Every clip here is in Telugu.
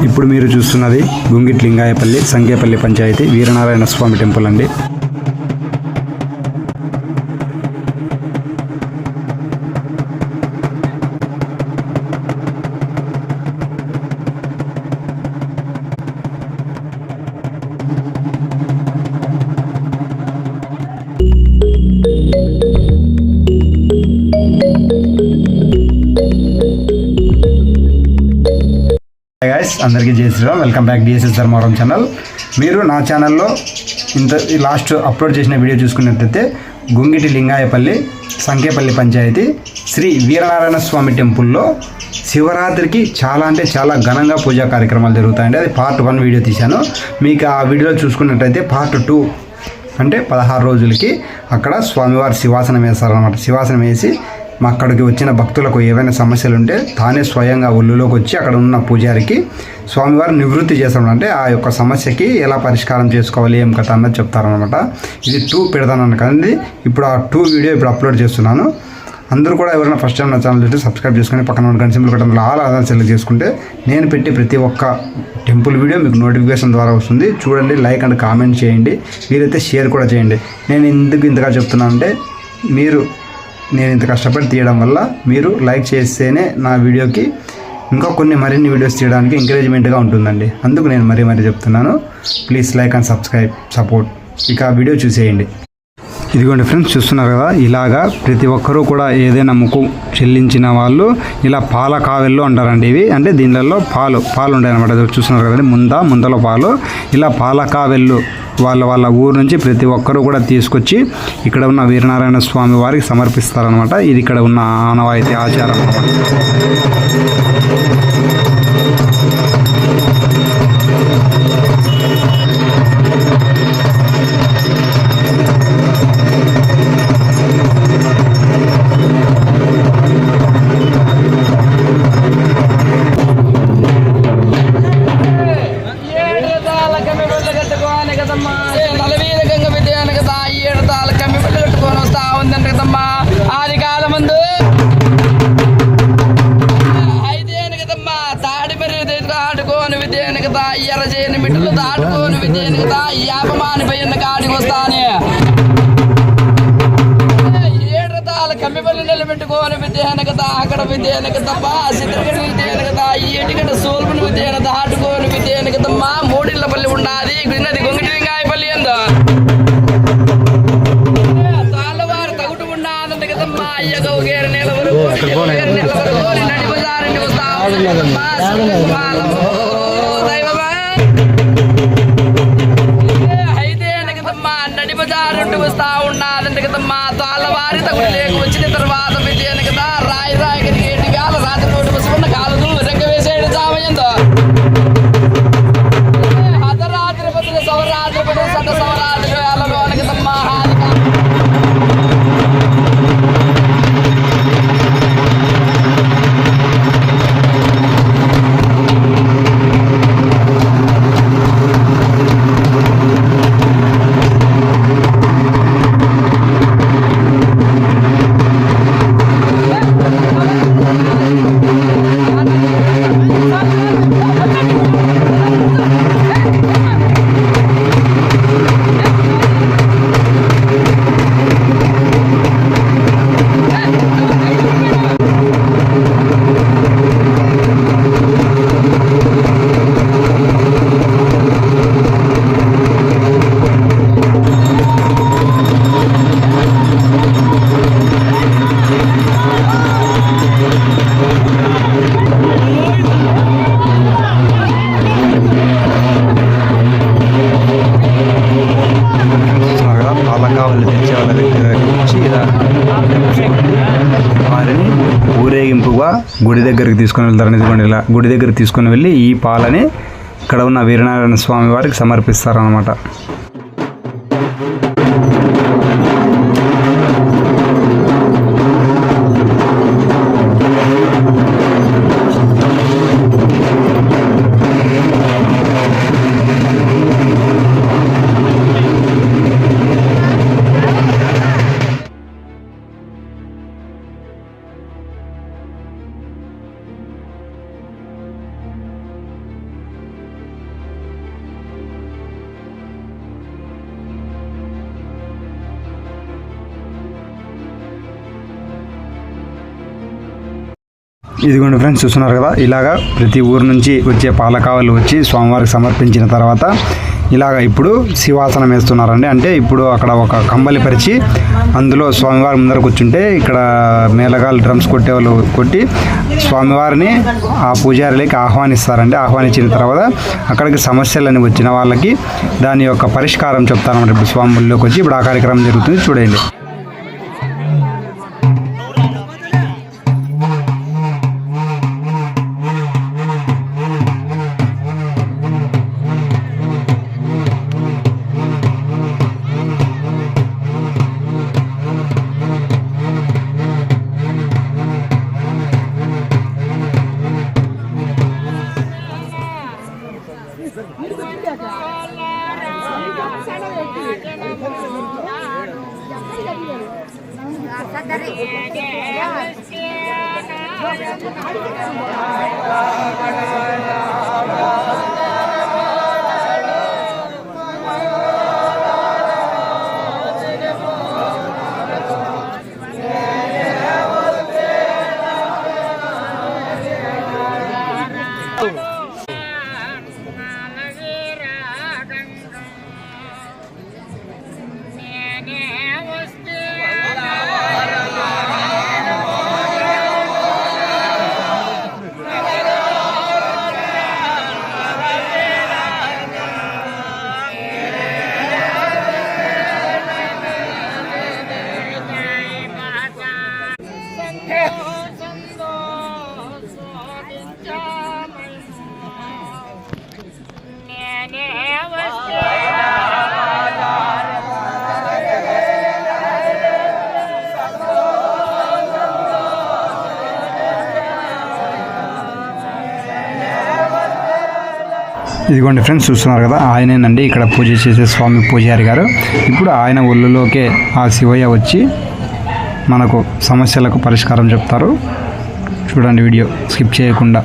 ఇప్పుడు మీరు చూస్తున్నది గుంగిట్ లింగాయపల్లి సంకేపల్లి పంచాయతీ వీరనారాయణ స్వామి టెంపుల్ అండి. అందరికీ Jai Shriram. Welcome back DSS Dharmavaram channel. మీరు నా ఛానల్లో లాస్ట్ అప్లోడ్ చేసిన వీడియో చూసుకున్నట్లయితే గుంగిటి లింగాయపల్లి సంకేపల్లి పంచాయతీ శ్రీ వీరనారాయణ స్వామి టెంపుల్లో శివరాత్రికి చాలా ఘనంగా పూజా కార్యక్రమాలు జరుగుతాయండి. అది పార్ట్ 1 వీడియో తీశాను. మీకు ఆ వీడియోలో చూసుకున్నట్లయితే పార్ట్ 2 అంటే 16 రోజులకి అక్కడ స్వామివారి శివాసనం వేస్తారనమాట. శివాసనం వేసి అక్కడికి వచ్చిన భక్తులకు ఏవైనా సమస్యలు ఉంటే తానే స్వయంగా ఒళ్ళులోకి వచ్చి అక్కడ ఉన్న పూజారికి స్వామివారు నివృత్తి చేస్తాడు. అంటే ఆ యొక్క సమస్యకి ఎలా పరిష్కారం చేసుకోవాలి ఏం కథ అన్నది చెప్తారనమాట. ఇది 2 పెడతాను కదండి. ఇప్పుడు ఆ 2 వీడియో ఇప్పుడు అప్లోడ్ చేస్తున్నాను. అందరూ కూడా ఎవరైనా ఫస్ట్ టైం నా ఛానల్ చూస్తే సబ్స్క్రైబ్ చేసుకుని పక్కన ఉన్న గంట సింబల్ కట్టడంలో ఆల్ ఆధార్ సెలెక్ట్ చేసుకుంటే నేను పెట్టి ప్రతి ఒక్క టెంపుల్ వీడియో మీకు నోటిఫికేషన్ ద్వారా వస్తుంది. చూడండి, లైక్ అండ్ కామెంట్ చేయండి, వీలైతే షేర్ కూడా చేయండి. నేను ఇంతగా చెప్తున్నాను అంటే నేను ఇంత కష్టపడి తీయడం వల్ల మీరు లైక్ చేస్తేనే నా వీడియోకి ఇంకా మరిన్ని వీడియోస్ తీయడానికి ఎంకరేజ్మెంట్గా ఉంటుందండి. అందుకు నేను మరీ చెప్తున్నాను. Please like and support. ఇక వీడియో చూసేయండి. ఇదిగోండి ఫ్రెండ్స్, చూస్తున్నారు కదా, ఇలాగా ప్రతి ఒక్కరూ కూడా ఏదైనా ముఖం చెల్లించిన వాళ్ళు ఇలా పాల కావెళ్ళు అంటారండి. ఇవి అంటే దీనిలలో పాలు ఉంటాయి అనమాట. చూస్తున్నారు కదండి, ముందలో పాలు. ఇలా పాల కావెళ్ళు వాళ్ళ ఊరు నుంచి ప్రతి ఒక్కరూ కూడా తీసుకొచ్చి ఇక్కడ ఉన్న వీరనారాయణ స్వామి వారికి సమర్పిస్తారనమాట. ఇది ఇక్కడ ఉన్న ఆనవాయితీ ఆచారం అన్నమాట. ఆది కాలమందు ఐదేను కదమ్మా తాడి మరి ఆడుకోని విద్యను కదా ఎర్ర చేయని మిట్టులు దాటుకోని విద్యను కదా యాపమాని పోయిన కాడికి వస్తానే ఏడ్రతాల కమ్మిపల్లి నిలబెట్టుకోని విద్యను కదా అక్కడ విద్యను కదమ్మా సిద్ధగడి విద్యను కదా ఏటిగడ్డ సోల్పుని విద్యను దాటుకోని విద్యను కదమ్మా మూడిళ్ళ పల్లి ఉన్నది గున్నది గొంగిటి లింగాయపల్లి అందా నడిబజారు వస్తా ఉన్నదంటే కదమ్మా తాళ్ళవారి తగులు లేక వచ్చిన తర్వాత విజయను కదా రాయి గడిగేటి వేళ రాత్రి నోటి వస్తున్న కాలు రెక్క వేసేడు చామయంతో అర్ధరాత్రి పొద్దున సవరాత్రి పొద్దున సట సవరాత్రి వేళలో అనకదమ్మా ఊరేగింపుగా గుడి దగ్గరికి తీసుకొని వెళ్తారని. ఇదిగోండి, ఇలా గుడి దగ్గరికి తీసుకొని వెళ్ళి ఈ పాలని ఇక్కడ ఉన్న వీరనారాయణ స్వామి వారికి సమర్పిస్తారనమాట. ఇదిగోండి ఫ్రెండ్స్, చూస్తున్నారు కదా, ఇలాగా ప్రతి ఊరు నుంచి వచ్చే పాలకావలు వచ్చి స్వామివారికి సమర్పించిన తర్వాత ఇలాగ ఇప్పుడు శివాసనం వేస్తున్నారండి. అంటే ఇప్పుడు అక్కడ ఒక కంబలి పరిచి అందులో స్వామివారి ముందర కూర్చుంటే ఇక్కడ మేళగాలు డ్రమ్స్ కొట్టే వాళ్ళు కొట్టి స్వామివారిని ఆ పూజారులకి ఆహ్వానిస్తారండి. ఆహ్వానించిన తర్వాత అక్కడికి సమస్యలని వచ్చిన వాళ్ళకి దాని యొక్క పరిష్కారం చెప్తారన్నమాట. ఇప్పుడు స్వాముల్లోకి వచ్చి ఇప్పుడు ఆ కార్యక్రమం జరుగుతుంది, చూడండి. ఇదిగోండి ఫ్రెండ్స్, చూస్తున్నారు కదా, ఆయనేనండి ఇక్కడ పూజ చేసే స్వామి పూజారి గారు. ఇప్పుడు ఆయన ఒళ్ళులోకే ఆ శివయ్య వచ్చి మనకు సమస్యలకు పరిష్కారం చెప్తారు. చూడండి వీడియో స్కిప్ చేయకుండా.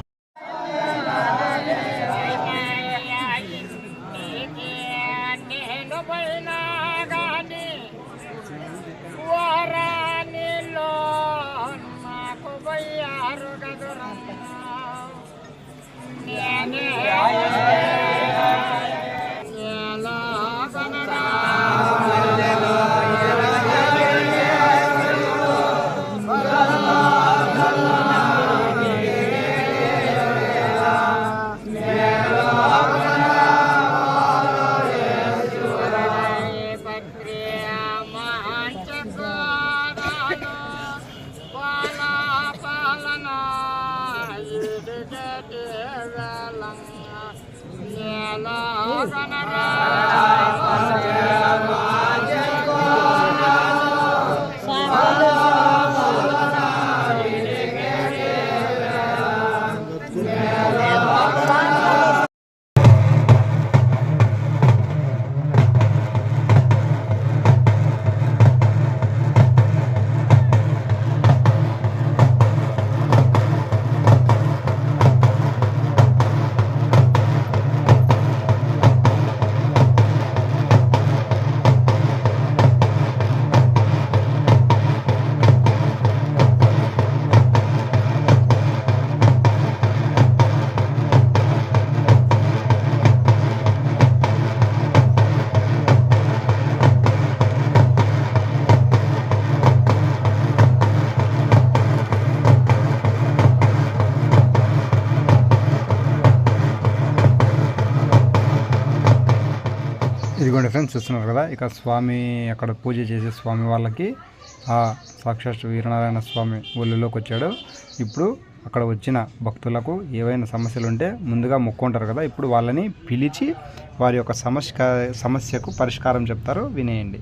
ఇదిగోండి ఫ్రెండ్స్, చూస్తున్నారు కదా, ఇక స్వామి అక్కడ పూజ చేసే స్వామి వాళ్ళకి ఆ సాక్షాత్ వీరనారాయణ స్వామి ఒళ్ళులోకి వచ్చాడు. ఇప్పుడు అక్కడ వచ్చిన భక్తులకు ఏవైనా సమస్యలు ఉంటే ముందుగా మొక్కుంటారు కదా, ఇప్పుడు వాళ్ళని పిలిచి వారి యొక్క సమస్యకు పరిష్కారం చెప్తారు, వినేయండి.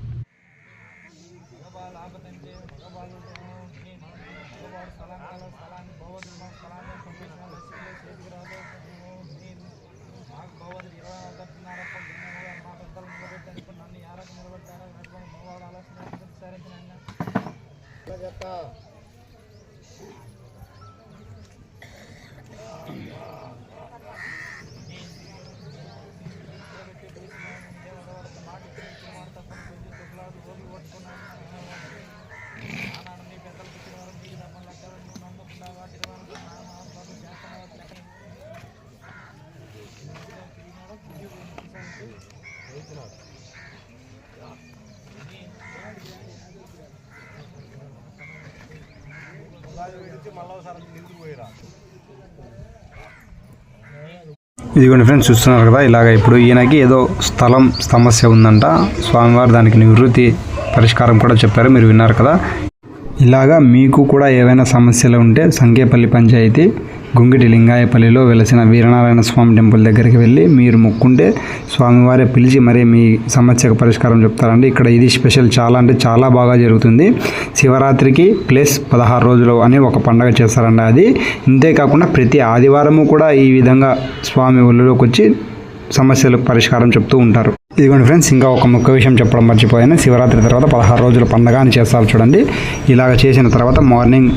ఇదిగోండి ఫ్రెండ్స్, చూస్తున్నారు కదా, ఇలాగ ఇప్పుడు ఈయనకి ఏదో స్థలం సమస్య ఉందంట. స్వామివారు దానికి నివృత్తి పరిష్కారం కూడా చెప్పారు, మీరు విన్నారు కదా. ఇలాగా మీకు కూడా ఏవైనా సమస్యలు ఉంటే సంకేపల్లి పంచాయతీ గుంగిటి లింగాయపల్లిలో వెలసిన వీరనారాయణ స్వామి టెంపుల్ దగ్గరికి వెళ్ళి మీరు మొక్కుంటే స్వామివారే పిలిచి మరీ మీ సమస్యకు పరిష్కారం చెప్తారండి. ఇక్కడ ఇది స్పెషల్, చాలా అంటే చాలా బాగా జరుగుతుంది. శివరాత్రికి ప్లస్ 16 రోజులు అని ఒక పండగ చేస్తారండి. అది ఇంతేకాకుండా ప్రతి ఆదివారము కూడా ఈ విధంగా స్వామి ఒళ్ళలోకి వచ్చి సమస్యలకు పరిష్కారం చెప్తూ ఉంటారు. ఇదిగోండి ఫ్రెండ్స్, ఇంకా ఒక ముఖ్య విషయం చెప్పడం మర్చిపోయాను. శివరాత్రి తర్వాత 16 రోజుల పండగ అని చేస్తారు చూడండి. ఇలాగ చేసిన తర్వాత మార్నింగ్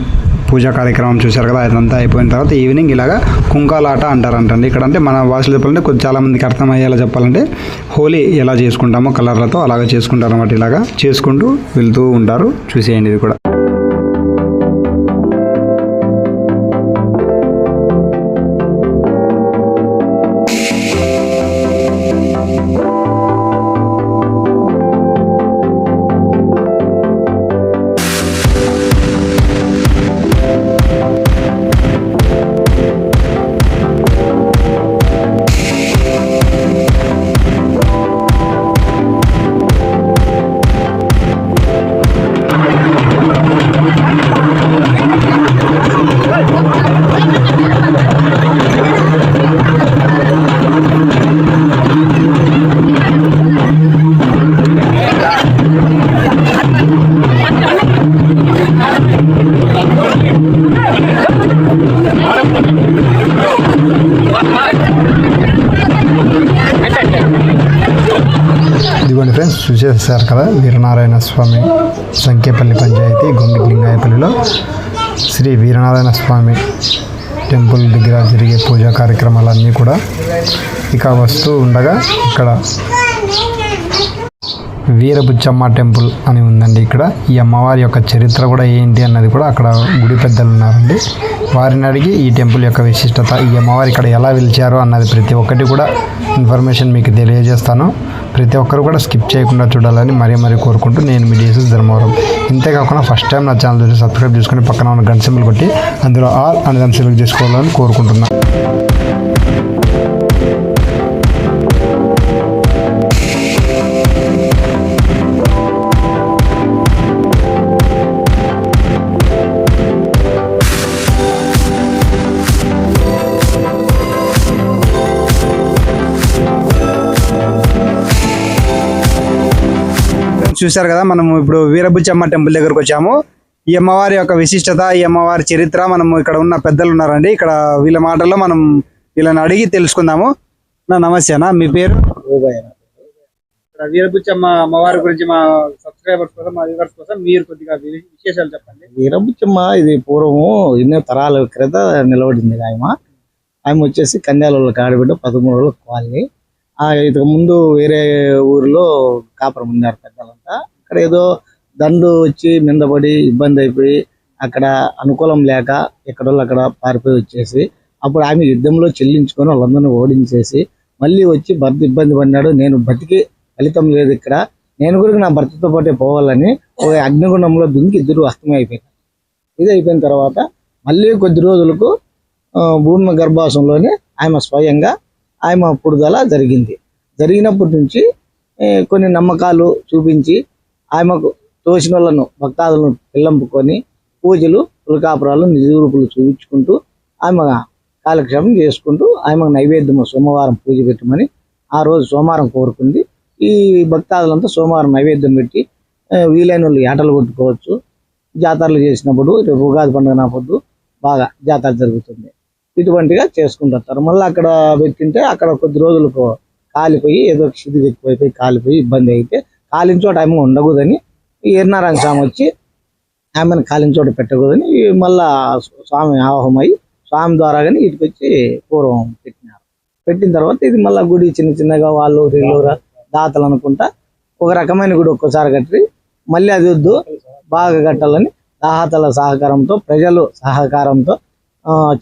పూజా కార్యక్రమం చూశారు కదా, అదంతా అయిపోయిన తర్వాత ఈవినింగ్ ఇలాగా కుంకాలాట అంటారంటండి. ఇక్కడ అంటే మన భాషలో చెప్పాలంటే కొంచెం చాలామందికి అర్థమయ్యేలా చెప్పాలంటే హోలీ ఎలా చేసుకుంటామో కలర్లతో అలాగా చేసుకుంటారు అన్నమాట. ఇలాగా చేసుకుంటూ వెళ్తూ ఉంటారు. చూసేయండి ఇది కూడా. ఇదిగోండి ఫ్రెండ్స్, చూసేసారు కదా, వీరనారాయణ స్వామి సంకేపల్లి పంచాయతీ గుంగిటి లింగాయపల్లిలో శ్రీ వీరనారాయణ స్వామి టెంపుల్ దగ్గర జరిగే పూజా కార్యక్రమాలన్నీ కూడా ఇక వస్తూ ఉండగా ఇక్కడ వీరబుచ్చమ్మ టెంపుల్ అని ఉందండి. ఇక్కడ ఈ అమ్మవారి యొక్క చరిత్ర కూడా ఏంటి అన్నది కూడా అక్కడ గుడి పెద్దలు ఉన్నారండి. వారిని అడిగి ఈ టెంపుల్ యొక్క విశిష్టత, ఈ అమ్మవారు ఇక్కడ ఎలా వెలిచారో అన్నది ప్రతి ఒక్కటి కూడా ఇన్ఫర్మేషన్ మీకు తెలియజేస్తాను. ప్రతి ఒక్కరు కూడా స్కిప్ చేయకుండా చూడాలని మరీ కోరుకుంటూ నేను మీ డిఎస్ఎస్ ధర్మవరం. ఇంతేకాకుండా ఫస్ట్ టైం నా ఛానల్ చూసి సబ్స్క్రైబ్ చేసుకుని పక్కన ఉన్న గంట సింబల్ కొట్టి అందులో ఆల్ అనే దాన్ని సెలెక్ట్ చేసుకోవాలని కోరుకుంటున్నాను. చూశారు కదా, మనము ఇప్పుడు వీరబుచ్చమ్మ టెంపుల్ దగ్గరకు వచ్చాము. ఈ అమ్మవారి యొక్క విశిష్టత, ఈ అమ్మవారి చరిత్ర మనము ఇక్కడ ఉన్న పెద్దలు ఉన్నారండి. ఇక్కడ వీళ్ళ మాటల్లో మనం వీళ్ళని అడిగి తెలుసుకుందాము. నమస్తే అన్న, మీ పేరు? ఇక్కడ వీరబుచ్చమ్మ అమ్మవారి గురించి మా సబ్స్క్రైబర్స్ కోసం, మా వ్యూవర్స్ కోసం మీరు కొద్దిగా విశేషాలు చెప్పండి. వీరబుచ్చమ్మ ఇది పూర్వము ఎన్నో తరాల క్రిత నిలబడింది. ఆమె వచ్చేసి కంద్యాలలో ఆడబిడ్డ 13 రోజుల కాలనీ. ఇంతకు ముందు వేరే ఊరిలో కాపురం ఉన్నారు పెద్దలంతా. అక్కడ ఏదో దండు వచ్చి మిందపడి ఇబ్బంది అయిపోయి అక్కడ అనుకూలం లేక ఎక్కడోళ్ళు అక్కడ పారిపోయి వచ్చేసి అప్పుడు ఆమె యుద్ధంలో చెల్లించుకొని వాళ్ళందరినీ ఓడించేసి మళ్ళీ వచ్చి భర్త ఇబ్బంది పడినాడు, నేను బతికి ఫలితం లేదు ఇక్కడ, నేను కూడా నా భర్తతో పాటే పోవాలని ఒక అగ్నిగుండంలో దుంకి ఇద్దరు అస్తమయం అయిపోయినారు. ఇది అయిపోయిన తర్వాత మళ్ళీ కొద్ది రోజులకు భూమి గర్భాసంలోనే ఆమె స్వయంగా ఆమె పుడుదల జరిగినప్పటి నుంచి కొన్ని నమ్మకాలు చూపించి ఆమెకు తోచిన వాళ్ళను భక్తాదులను పిల్లంపుకొని పూజలు పులకాపురాలు నిజరూపులు చూపించుకుంటూ ఆమె కాలక్షేపం చేసుకుంటూ ఆమెకు నైవేద్యము సోమవారం పూజ పెట్టమని ఆ రోజు సోమవారం కోరుకుంది. ఈ భక్తాదులంతా సోమవారం నైవేద్యం పెట్టి వీలైన వాళ్ళు ఆటలు కొట్టుకోవచ్చు. జాతరలు చేసినప్పుడు రేపు ఉగాది పండుగ నా పొద్దు బాగా జాతర జరుగుతుంది. ఇటువంటిగా చేసుకుంటారు. మళ్ళీ అక్కడ పెట్టింటే అక్కడ కొద్ది రోజులకు కాలిపోయి ఏదో క్షితి ఎక్కువైపోయి కాలిపోయి ఇబ్బంది అయితే కాలిన చోట ఆమె ఉండకూడదని ఈర్నారాయణ స్వామి వచ్చి ఆమెను కాలిన చోట పెట్టకూడదని మళ్ళా స్వామి ఆవాహమై స్వామి ద్వారా కానీ ఇటుకు వచ్చి పూర్వం పెట్టినారు. పెట్టిన తర్వాత ఇది మళ్ళీ గుడి చిన్నగా వాళ్ళు వీళ్ళు దాతలు అనుకుంటా ఒక రకమైన గుడి ఒక్కసారి కట్టి మళ్ళీ అది వద్దు బాగా కట్టాలని దాతల సహకారంతో ప్రజలు సహకారంతో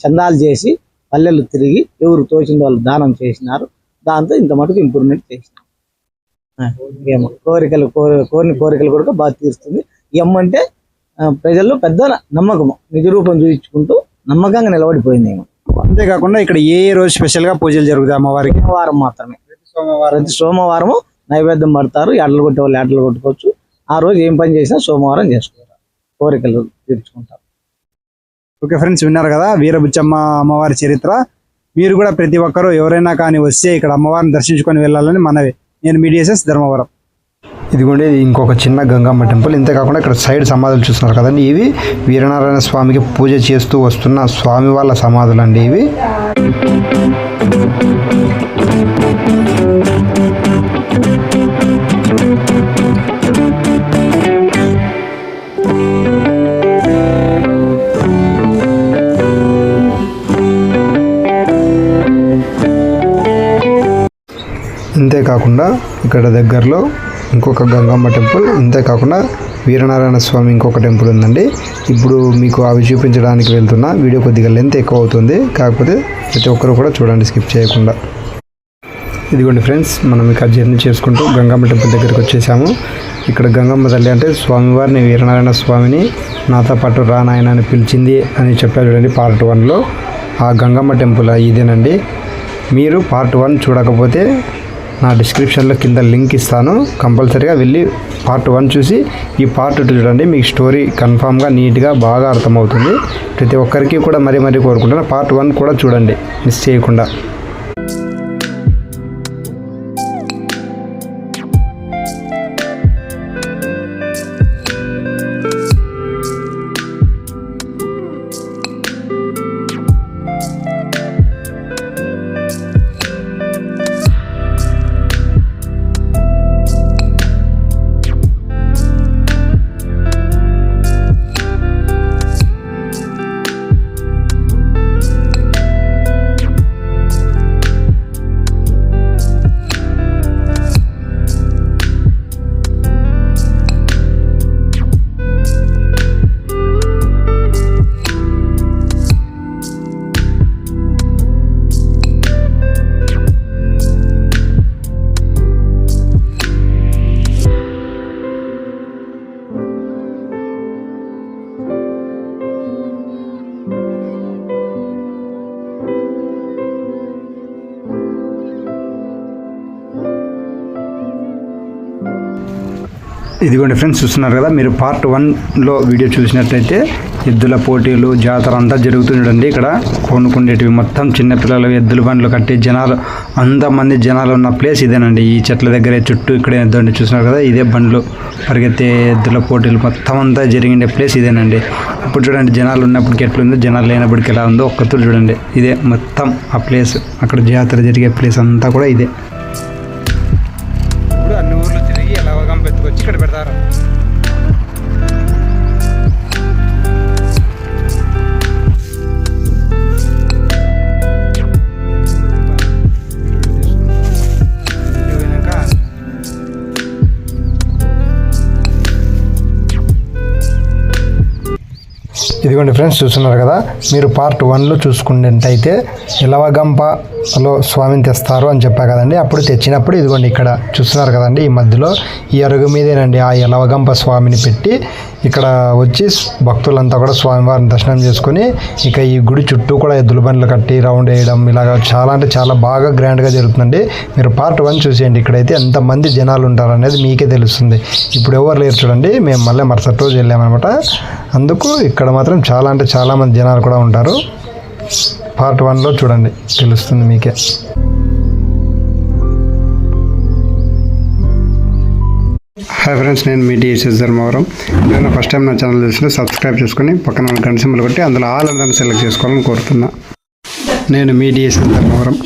చందాలు చేసి పల్లెలు తిరిగి ఎవరు తోచిన వాళ్ళు దానం చేసినారు. దాంతో ఇంత మటుకు ఇంప్రూవ్మెంట్ చేసినారు. ఏమో కోరిన కోరికలు కూడా బాగా తీరుస్తుంది. ఎమ్మంటే ప్రజల్లో పెద్ద నమ్మకము, నిజ రూపం చూపించుకుంటూ నమ్మకంగా నిలబడిపోయింది. అంతేకాకుండా ఇక్కడ ఏ రోజు స్పెషల్గా పూజలు జరుగుతాయి అమ్మవారికి? వారం మాత్రమే, ప్రతి సోమవారము నైవేద్యం పడతారు. ఎడ్లు కొట్టే వాళ్ళు ఎడ్లు కొట్టుకోవచ్చు. ఆ రోజు ఏం పని చేసినా సోమవారం చేసుకుంటారు, కోరికలు తీర్చుకుంటారు. ఓకే ఫ్రెండ్స్, విన్నారు కదా వీరబుచ్చమ్మ అమ్మవారి చరిత్ర. మీరు కూడా ప్రతి ఒక్కరూ ఎవరైనా కానీ వస్తే ఇక్కడ అమ్మవారిని దర్శించుకొని వెళ్ళాలని మనవి. నేను మీ DSS ధర్మవరం. ఇదిగోండి, ఇది ఇంకొక చిన్న గంగమ్మ టెంపుల్. ఇంతేకాకుండా ఇక్కడ సైడ్ సమాధులు చూస్తున్నారు కదండి, ఇవి వీరనారాయణ స్వామికి పూజ చేస్తూ వస్తున్న స్వామి వాళ్ళ సమాధులు అండి ఇవి. ఇంతేకాకుండా ఇక్కడ దగ్గరలో ఇంకొక గంగమ్మ టెంపుల్, ఇంతేకాకుండా వీరనారాయణ స్వామి ఇంకొక టెంపుల్ ఉందండి. ఇప్పుడు మీకు అవి చూపించడానికి వెళ్తున్నా. వీడియో కొద్దిగా లెంత్ ఎక్కువ అవుతుంది, కాకపోతే ప్రతి ఒక్కరు కూడా చూడండి స్కిప్ చేయకుండా. ఇదిగోండి ఫ్రెండ్స్, మనం ఇక్కడ జర్నీ చేసుకుంటూ గంగమ్మ టెంపుల్ దగ్గరికి వచ్చేసాము. ఇక్కడ గంగమ్మ తల్లి అంటే స్వామివారిని వీరనారాయణ స్వామిని నాతో పాటు రానాయన అని పిలిచింది అని చెప్పారు చూడండి పార్ట్ 1లో. ఆ గంగమ్మ టెంపుల్ ఇదేనండి. మీరు పార్ట్ 1 చూడకపోతే నా డిస్క్రిప్షన్లో కింద లింక్ ఇస్తాను, కంపల్సరీగా వెళ్ళి పార్ట్ 1 చూసి ఈ పార్ట్ 2 చూడండి. మీకు స్టోరీ కన్ఫామ్గా నీట్గా బాగా అర్థమవుతుంది. ప్రతి ఒక్కరికి కూడా మరీ కోరుకుంటున్నాను, పార్ట్ 1 కూడా చూడండి మిస్ చేయకుండా. ఇదిగోండి ఫ్రెండ్స్, చూస్తున్నారు కదా, మీరు పార్ట్ 1లో వీడియో చూసినట్లయితే ఎద్దుల పోటీలు జాతర అంతా జరుగుతుంది చూడండి. ఇక్కడ కొనుక్కుండేటివి మొత్తం చిన్నపిల్లలు ఎద్దుల బండ్లు కట్టి జనాలు, అంతమంది జనాలు ఉన్న ప్లేస్ ఇదేనండి. ఈ చెట్ల దగ్గరే చుట్టూ ఇక్కడే ఎద్దండి, చూస్తున్నారు కదా, ఇదే బండ్లు పరిగెత్తే ఎద్దుల పోటీలు మొత్తం అంతా జరిగే ప్లేస్ ఇదేనండి. ఇప్పుడు చూడండి జనాలు ఉన్నప్పటికి ఎట్లుందో, జనాలు లేనప్పటికి ఎలా ఉందో ఒక్కతూరు చూడండి. ఇదే మొత్తం ఆ ప్లేస్, అక్కడ జాతర జరిగే ప్లేస్ అంతా కూడా ఇదే. ఇప్పుడు అన్ని ఊర్లు తిరిగి ఎలా పెట్టుకొచ్చి ఇక్కడ పెడతారు. ఇదిగోండి ఫ్రెండ్స్, చూస్తున్నారు కదా, మీరు పార్ట్ 1లో చూసుకున్నట్టయితే ఎలవగంపలో స్వామిని తెస్తారు అని చెప్పా కదండి. అప్పుడు తెచ్చినప్పుడు ఇదిగోండి ఇక్కడ చూస్తున్నారు కదండి, ఈ మధ్యలో ఈ అరుగు మీదేనండి ఆ ఎలవగంప స్వామిని పెట్టి ఇక్కడ వచ్చి భక్తులంతా కూడా స్వామివారిని దర్శనం చేసుకొని ఇక ఈ గుడి చుట్టూ కూడా ఎద్దుల బండ్లు కట్టి రౌండ్ వేయడం ఇలాగ చాలా అంటే చాలా బాగా గ్రాండ్గా జరుగుతుందండి. మీరు పార్ట్ 1 చూసేయండి, ఇక్కడైతే ఎంతమంది జనాలు ఉంటారు అనేది మీకే తెలుస్తుంది. ఇప్పుడు ఎవరు లేరు చూడండి, మేము మళ్ళీ మరుసటి రోజు వెళ్ళామన్నమాట. అందుకు ఇక్కడ మాత్రం చాలా అంటే చాలామంది జనాలు కూడా ఉంటారు. పార్ట్ 1లో చూడండి, తెలుస్తుంది మీకే. హాయ్ ఫ్రెండ్స్, నేను మీ DSS ధర్మవరం. నేను ఫస్ట్ టైం నా ఛానల్ చూసిన సబ్స్క్రైబ్ చేసుకొని పక్కన గంట సింబల్ కొట్టి అందులో ఆల్ అందరిని సెలెక్ట్ చేసుకోవాలని కోరుతున్నా. నేను మీ DSS ధర్మవరం.